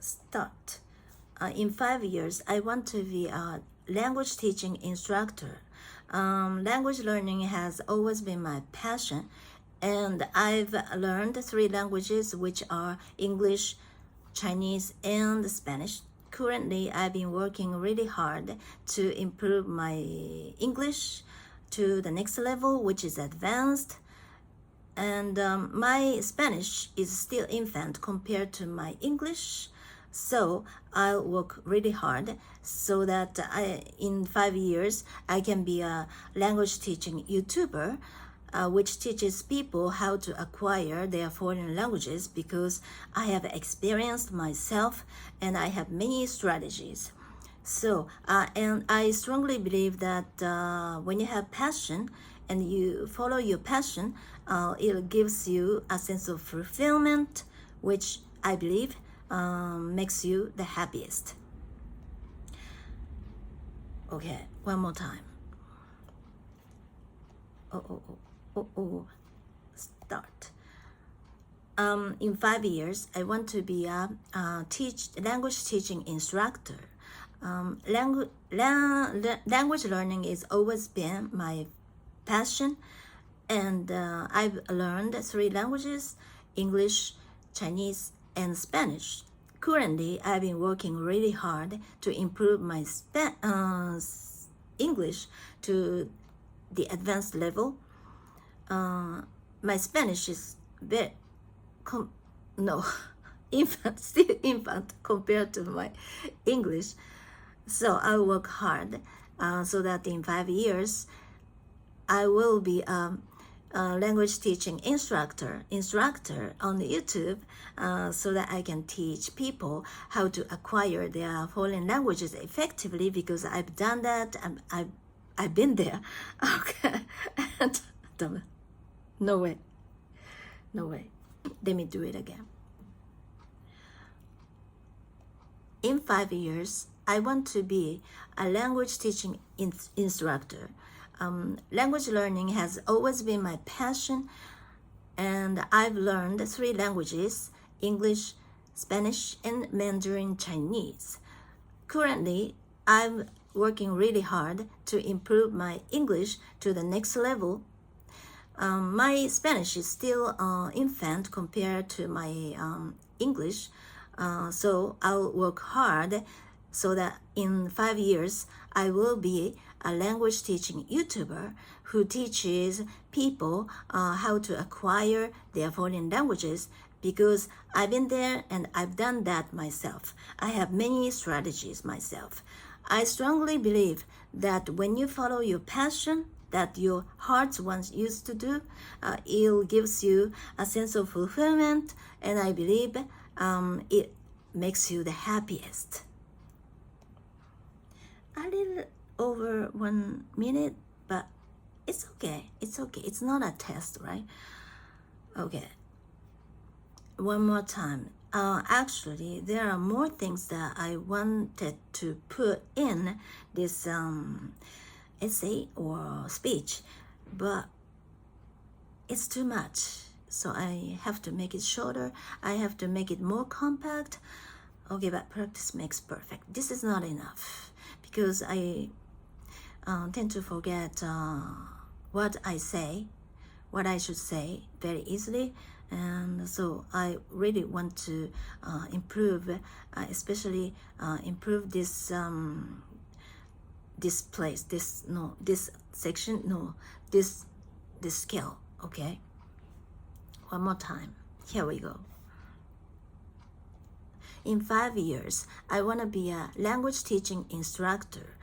Start. In 5 years, I want to be a language teaching instructor. Language learning has always been my passion, and I've learned 3 languages, which are English, Chinese, and Spanish. Currently, I've been working really hard to improve my English to the next level, which is advanced. And my Spanish is still infant compared to my English, so I'll work really hard so that in 5 years I can be a language teaching YouTuber, which teaches people how to acquire their foreign languages, because I have experienced myself and I have many strategies. So, and I strongly believe that when you have passion and you follow your passion, it gives you a sense of fulfillment, which I believe makes you the happiest. Okay, one more time. Start. In 5 years, I want to be a language teaching instructor. Language learning has always been my passion, and I've learned 3 languages: English, Chinese, and Spanish. Currently, I've been working really hard to improve my English to the advanced level. My Spanish is still infant compared to my English. So I work hard so that in 5 years, I will be a language teaching instructor on YouTube, so that I can teach people how to acquire their foreign languages effectively, because I've done that. I've been there. Okay. No way. Let me do it again. In 5 years, I want to be a language teaching instructor. Language learning has always been my passion, and I've learned 3 languages: English, Spanish, and Mandarin Chinese. Currently, I'm working really hard to improve my English to the next level. My Spanish is still infant compared to my English, so I'll work hard so that in 5 years I will be a language teaching YouTuber who teaches people how to acquire their foreign languages, because I've been there and I've done that myself. I have many strategies myself. I strongly believe that when you follow your passion that your heart once used to do, it gives you a sense of fulfillment, and I believe it makes you the happiest. A little over 1 minute, but it's okay. It's not a test, right? Okay. One more time. Actually, there are more things that I wanted to put in this essay or speech, but it's too much. So I have to make it shorter. I have to make it more compact. Okay, but practice makes perfect. This is not enough, because I tend to forget what I should say very easily. And so I really want to improve, especially improve this skill. Okay, one more time. Here we go. In 5 years, I want to be a language teaching instructor.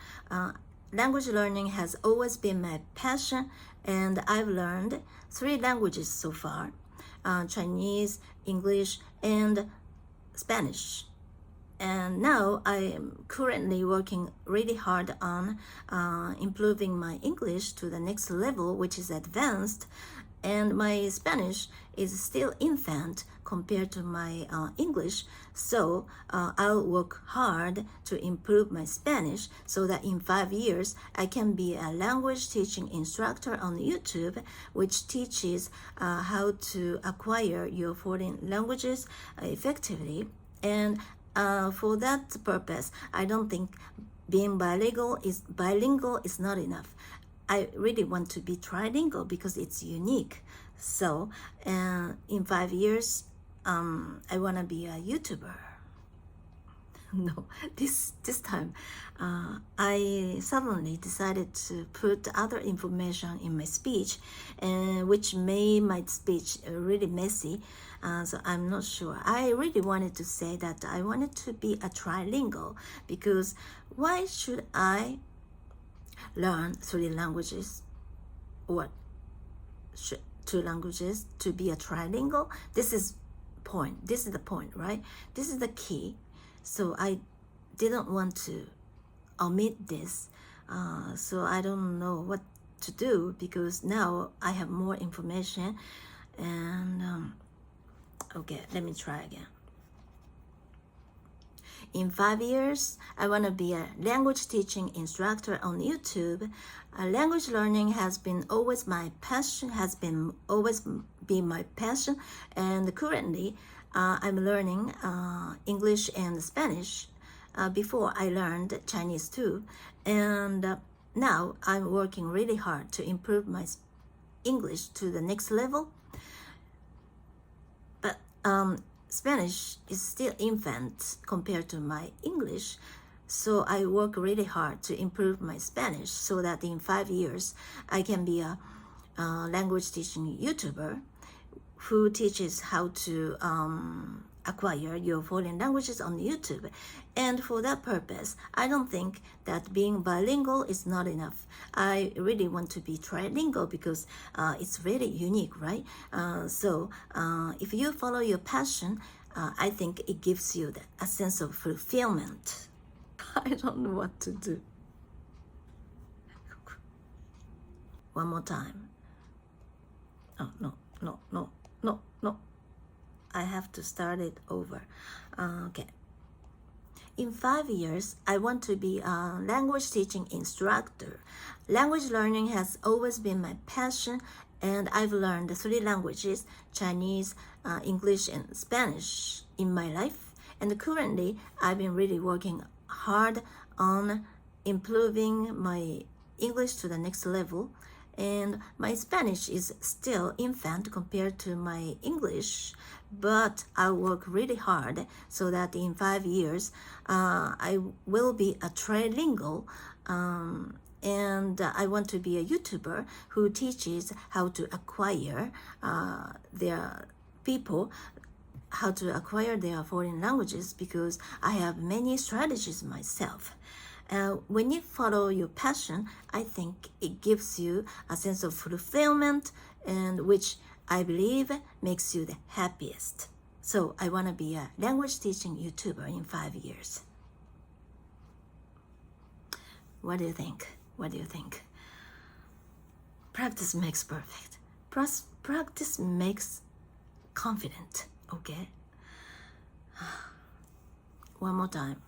Language learning has always been my passion, and I've learned 3 languages so far: Chinese, English, and Spanish. And now I am currently working really hard on improving my English to the next level, which is advanced, and my Spanish is still infant compared to my English. So I'll work hard to improve my Spanish so that in 5 years I can be a language teaching instructor on YouTube, which teaches how to acquire your foreign languages effectively. And for that purpose, I don't think being bilingual is not enough. I really want to be trilingual because it's unique. So, in 5 years, I want to be a YouTuber. No, this time, I suddenly decided to put other information in my speech, and which made my speech really messy. So I'm not sure. I really wanted to say that I wanted to be a trilingual because why should I learn 3 languages or sh- 2 languages to be a trilingual? This is the point, right? This is the key. So I didn't want to omit this. So I don't know what to do because now I have more information. And okay, let me try again. In 5 years, I want to be a language teaching instructor on YouTube. Language learning has been always my passion, and currently I'm learning English and Spanish. Before I learned Chinese too, and now I'm working really hard to improve my English to the next level. But Spanish is still infant compared to my English, so I work really hard to improve my Spanish so that in 5 years I can be a language teaching YouTuber who teaches how to acquire your foreign languages on YouTube. And for that purpose, I don't think that being bilingual is not enough. I really want to be trilingual because it's very unique, right? So if you follow your passion, I think it gives you a sense of fulfillment. I don't know what to do. One more time. Oh, no. I have to start it over. Okay. In 5 years, I want to be a language teaching instructor. Language learning has always been my passion, and I've learned 3 languages, Chinese, English, and Spanish in my life. And currently, I've been really working hard on improving my English to the next level. And my Spanish is still infant compared to my English, but I'll work really hard so that in 5 years I will be a trilingual, and I want to be a YouTuber who teaches how to acquire their people how to acquire their foreign languages because I have many strategies myself. When you follow your passion, I think it gives you a sense of fulfillment, and which I believe makes you the happiest. So I want to be a language teaching YouTuber in 5 years. What do you think? What do you think? Practice makes perfect. Practice makes confident, okay? One more time.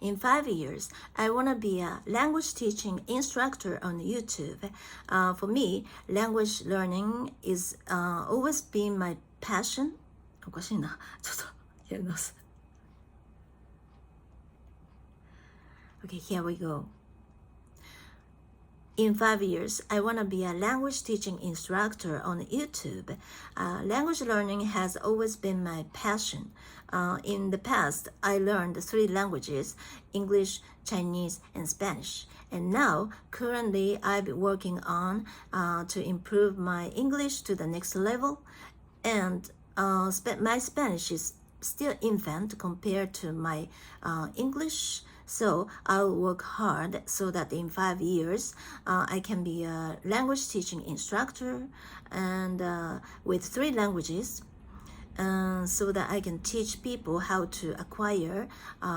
In 5 years, I want to be a language teaching instructor on YouTube. For me, language learning is always been my passion. おかしいな。ちょっとやり直す。Okay, here we go. In 5 years, I want to be a language teaching instructor on YouTube. Language learning has always been my passion. In the past, I learned 3 languages, English, Chinese, and Spanish. And now, currently, I'm working on to improve my English to the next level. And my Spanish is still infant compared to my English. So I'll work hard so that in 5 years I can be a language teaching instructor and with 3 languages, so that I can teach people how to acquire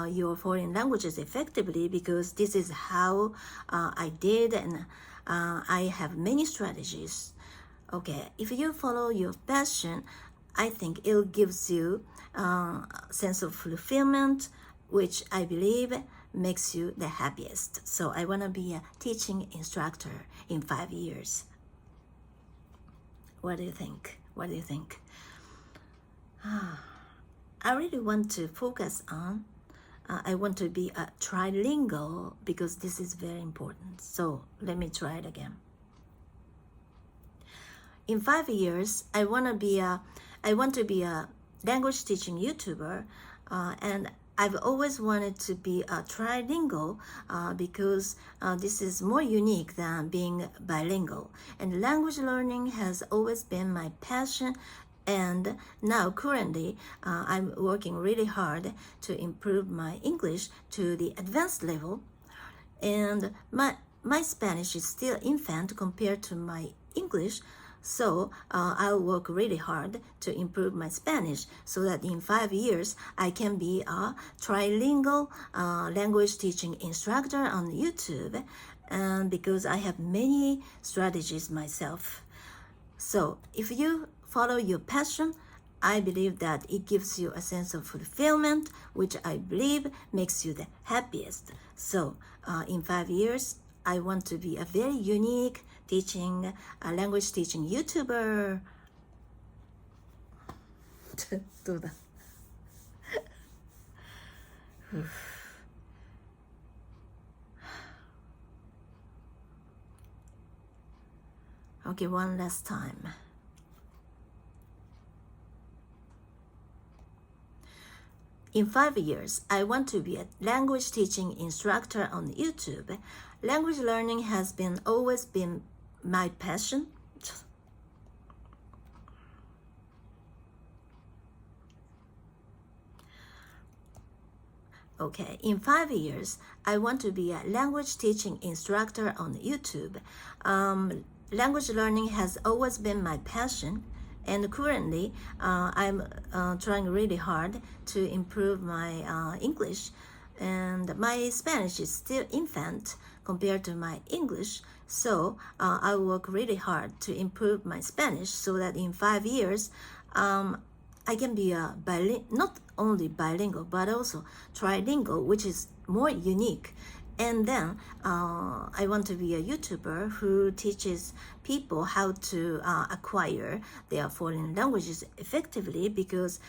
your foreign languages effectively, because this is how I did, and I have many strategies. Okay, if you follow your passion, I think it gives you a sense of fulfillment, which I believe makes you the happiest. So I want to be a teaching instructor in 5 years. What do you think? What do you think? I really want to focus on. I want to be a trilingual because this is very important. So let me try it again. In 5 years, I want to be a language teaching YouTuber, and I've always wanted to be a trilingual because this is more unique than being bilingual. And language learning has always been my passion. And now, currently, I'm working really hard to improve my English to the advanced level. And my Spanish is still infant compared to my English. So I'll work really hard to improve my Spanish so that in 5 years I can be a trilingual language teaching instructor on YouTube, and because I have many strategies myself. So if you follow your passion, I believe that it gives you a sense of fulfillment, which I believe makes you the happiest. So in 5 years, I want to be a very unique language teaching YouTuber. どうだOkay, one last time. In 5 years, I want to be a language teaching instructor on YouTube. Language learning has always been my passion. Okay, in 5 years, I want to be a language teaching instructor on YouTube. Language learning has always been my passion, and currently I'm trying really hard to improve my English, and my Spanish is still infant compared to my English. So I work really hard to improve my Spanish so that in 5 years I can be not only bilingual but also trilingual, which is more unique. And then I want to be a YouTuber who teaches people how to acquire their foreign languages effectively, because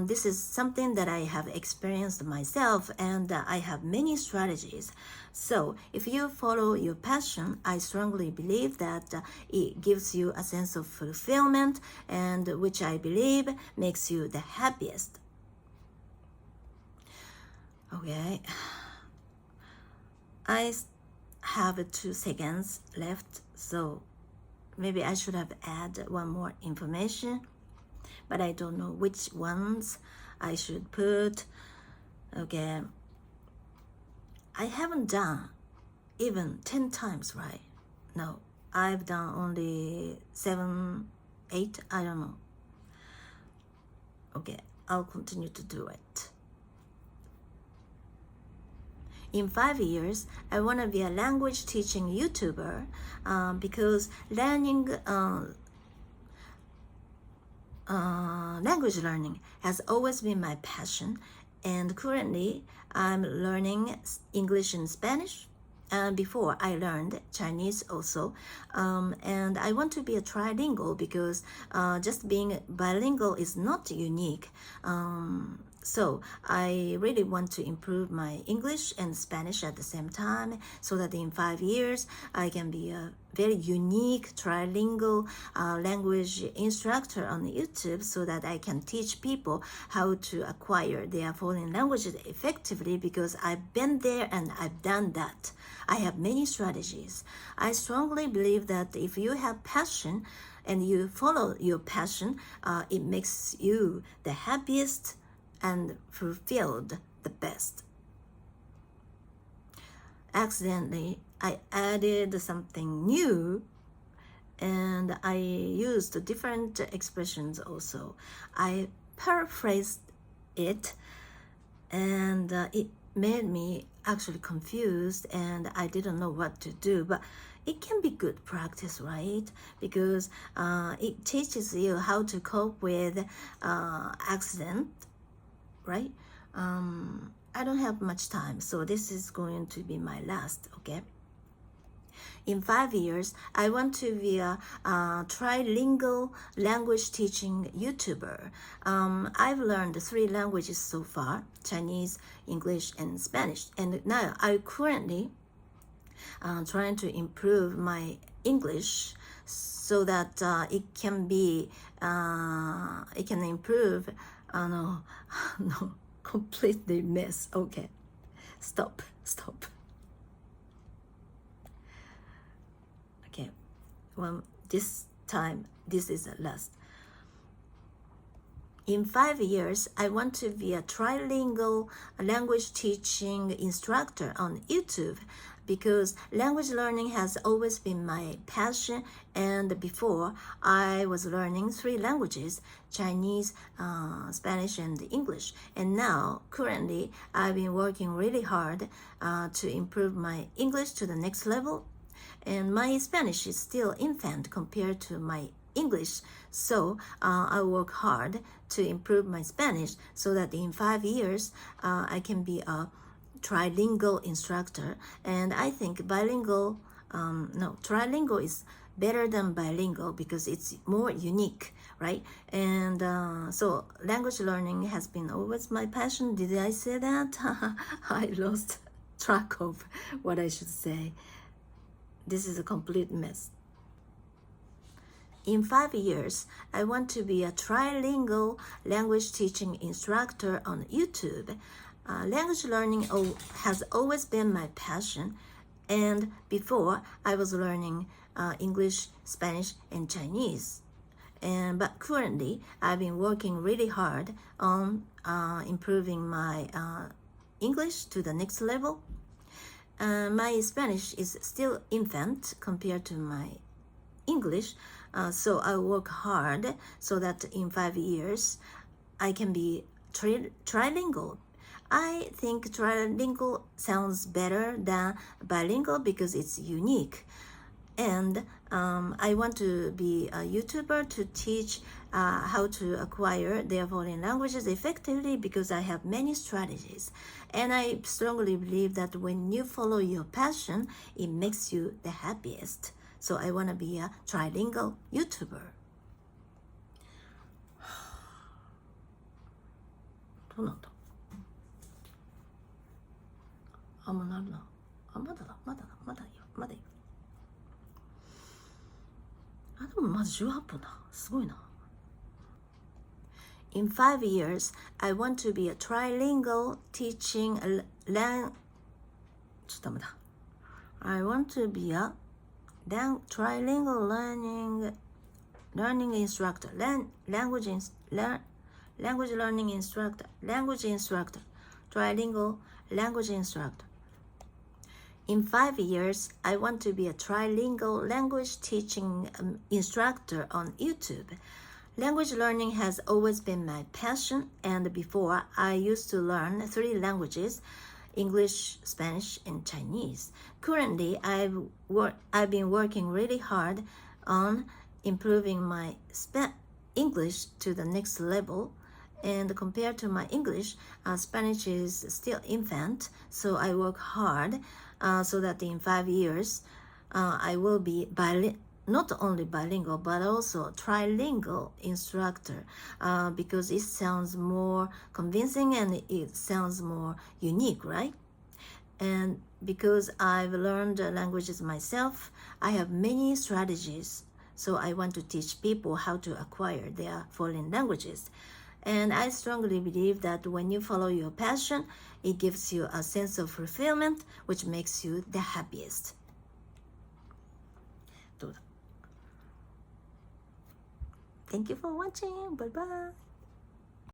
this is something that I have experienced myself, and I have many strategies. So if you follow your passion, I strongly believe that it gives you a sense of fulfillment, and which I believe makes you the happiest. Okay. I have 2 seconds left, so maybe I should have added one more information, but I don't know which ones I should put. Okay, I haven't done even 10 times, right? No, I've done only 7, 8, I don't know. Okay, I'll continue to do it. In 5 years, I want to be a language teaching YouTuber because language learning has always been my passion, and currently I'm learning English and Spanish. Before I learned Chinese also, and I want to be a trilingual because just being bilingual is not unique. So I really want to improve my English and Spanish at the same time so that in 5 years I can be a very unique trilingual language instructor on YouTube so that I can teach people how to acquire their foreign languages effectively, because I've been there and I've done that. I have many strategies. I strongly believe that if you have passion and you follow your passion, it makes you the happiest and fulfilled the best. Accidentally, I added something new, and I used different expressions also. I paraphrased it, and it made me actually confused, and I didn't know what to do. But it can be good practice, right? Because it teaches you how to cope with accident, right? I don't have much time, so this is going to be my last, okay? In 5 years, I want to be a trilingual language teaching YouTuber. I've learned 3 languages so far: Chinese, English, and Spanish. And now I currently trying to improve my English so that it can improve. No, no, completely miss. Okay, stop. Okay, well, this time, this is the last. In 5 years, I want to be a trilingual language teaching instructor on YouTube because language learning has always been my passion. And before, I was learning 3 languages: Chinese, Spanish, and English. And now, currently, I've been working really hard to improve my English to the next level. And my Spanish is still infant compared to my English, so I work hard to improve my Spanish so that in 5 years I can be a trilingual instructor. And I think trilingual is better than bilingual because it's more unique, right? And so language learning has been always my passion. Did I say that? I lost track of what I should say. This is a complete mess. In 5 years, I want to be a trilingual language teaching instructor on YouTube. Language learning has always been my passion, and before I was learning English, Spanish, and Chinese. But currently, I've been working really hard on improving my English to the next level. My Spanish is still infant compared to my English, so I work hard so that in 5 years I can be trilingual. I think trilingual sounds better than bilingual because it's unique. And I want to be a YouTuber to teach how to acquire their foreign languages effectively because I have many strategies. And I strongly believe that when you follow your passion, it makes you the happiest. So I want to be a trilingual YouTuber. どうなんだ？あ、もうなるな。あ、まだいいよ。あ、でもまず18分だ。すごいな。In 5 years, I want to be a trilingual teachingちょっとダメだ。I want to be a trilingual learning instructor, language learning instructor, trilingual language instructor. In 5 years, I want to be a trilingual language teaching instructor on YouTube. Language learning has always been my passion, and before I used to learn 3 languages: English, Spanish, and Chinese. Currently, I've been working really hard on improving my English to the next level. And compared to my English, Spanish is still infant, so I work hard so that in 5 years, I will be not only bilingual, but also trilingual instructor because it sounds more convincing and it sounds more unique, right? And because I've learned languages myself, I have many strategies. So I want to teach people how to acquire their foreign languages. And I strongly believe that when you follow your passion, it gives you a sense of fulfillment, which makes you the happiest. どうだ？ Thank you for watching. Bye bye.